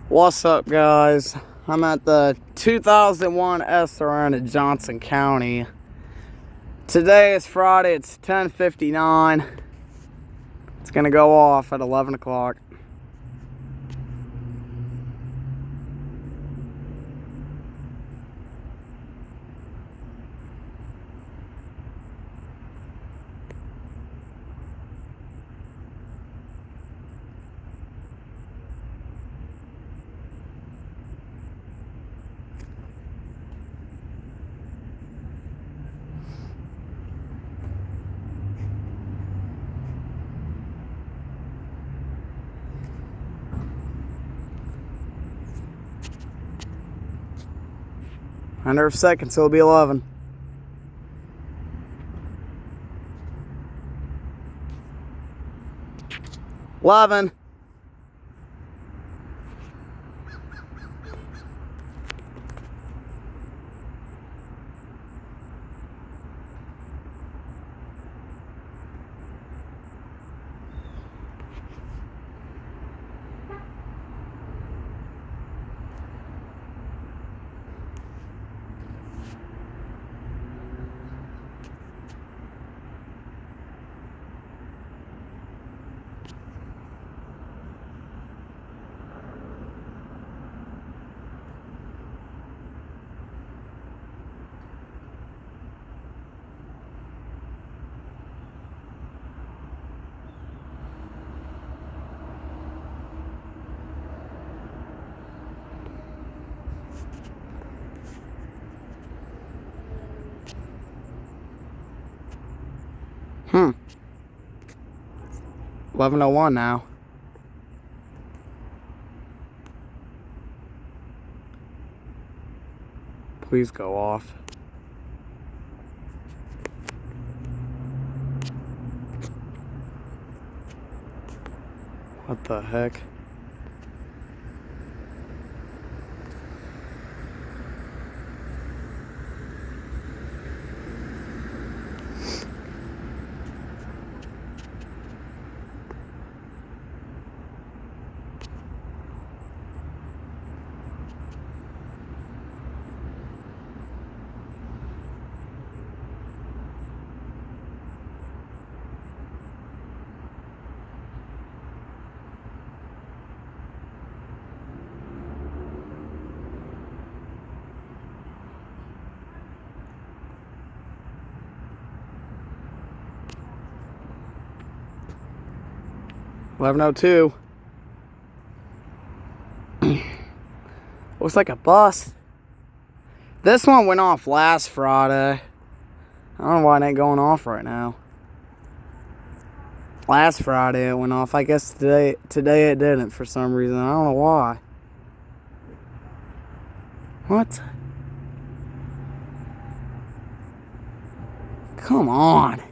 What's up, guys? I'm at the 2001 siren in Johnson County. Today is Friday. It's 10:59. It's gonna go off at 11 o'clock. Under a second, so it'll be 11. Eleven. Hmm. 11:01 now. Please go off. What the heck? $11:02. Looks like a bus. This one went off last Friday. I don't know why it ain't going off right now. Last Friday it went off. I guess today it didn't for some reason. I don't know why. What? Come on.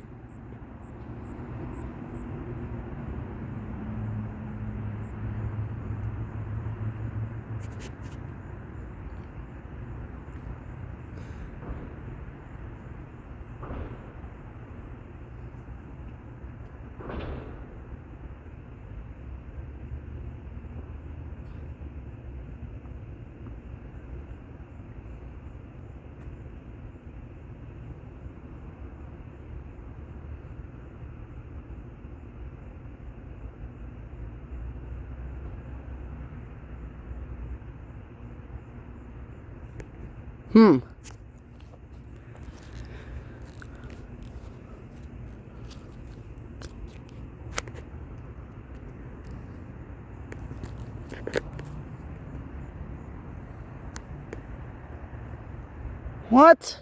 What?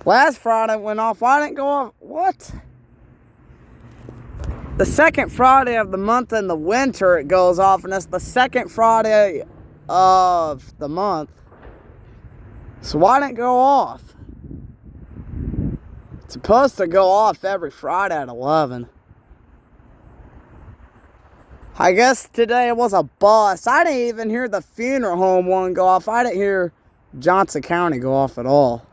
Last Friday went off. Why didn't it go off? What? The second Friday of the month in the winter it goes off, and it's the second Friday of the month. So why didn't it go off? It's supposed to go off every Friday at 11. I guess today it was a bus. I didn't even hear the funeral home one go off. I didn't hear Johnson County go off at all.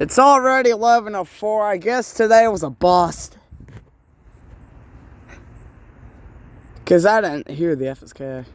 It's already 11:04. I guess today was a bust. Because I didn't hear the FSK.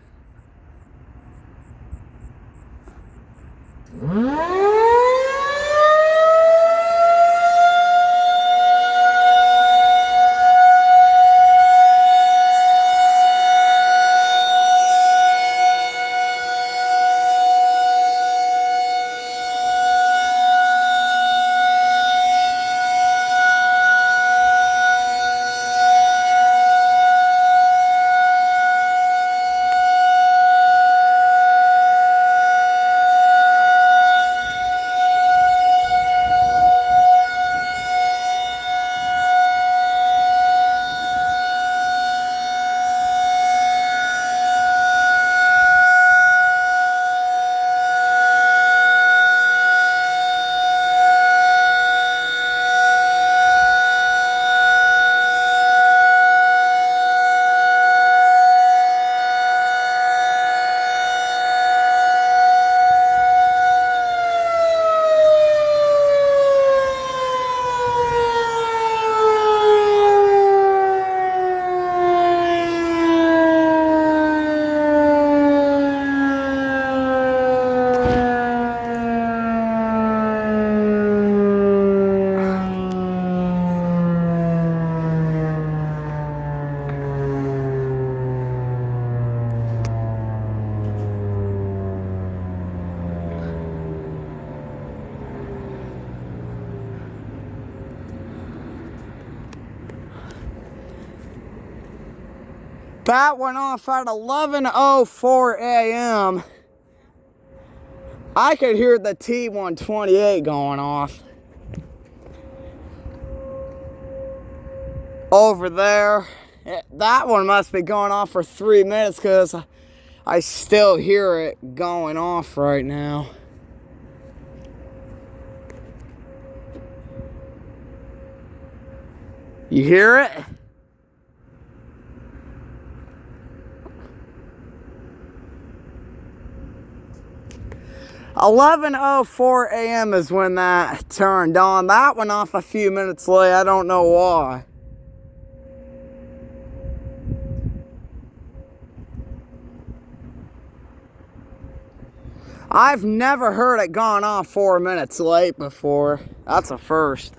That went off at 11:04 a.m. I could hear the T-128 going off. Over there. That one must be going off for 3 minutes because I still hear it going off right now. You hear it? (11:04 a.m. is when that turned on. That went off a few minutes late. I don't know why. I've never heard it gone off 4 minutes late before. That's a first.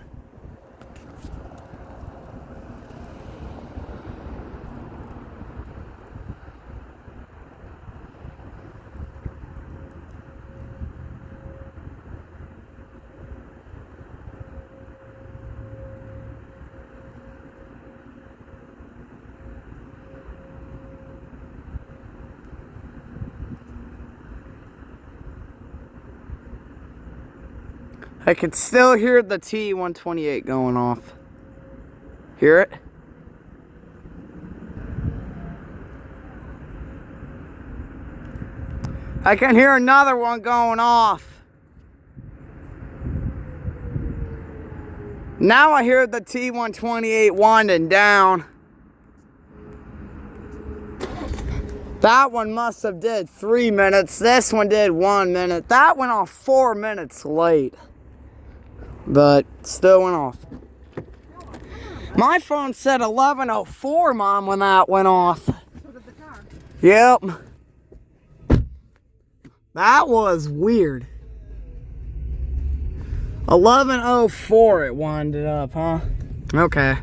I can still hear the T-128 going off. Hear it? I can hear another one going off. Now I hear the T-128 winding down. That one must have did 3 minutes. This one did 1 minute. That went off 4 minutes late. But still went off. My phone said 11:04, Mom, when that went off. So did the car. Yep. That was weird. 11:04 it winded up, huh? Okay.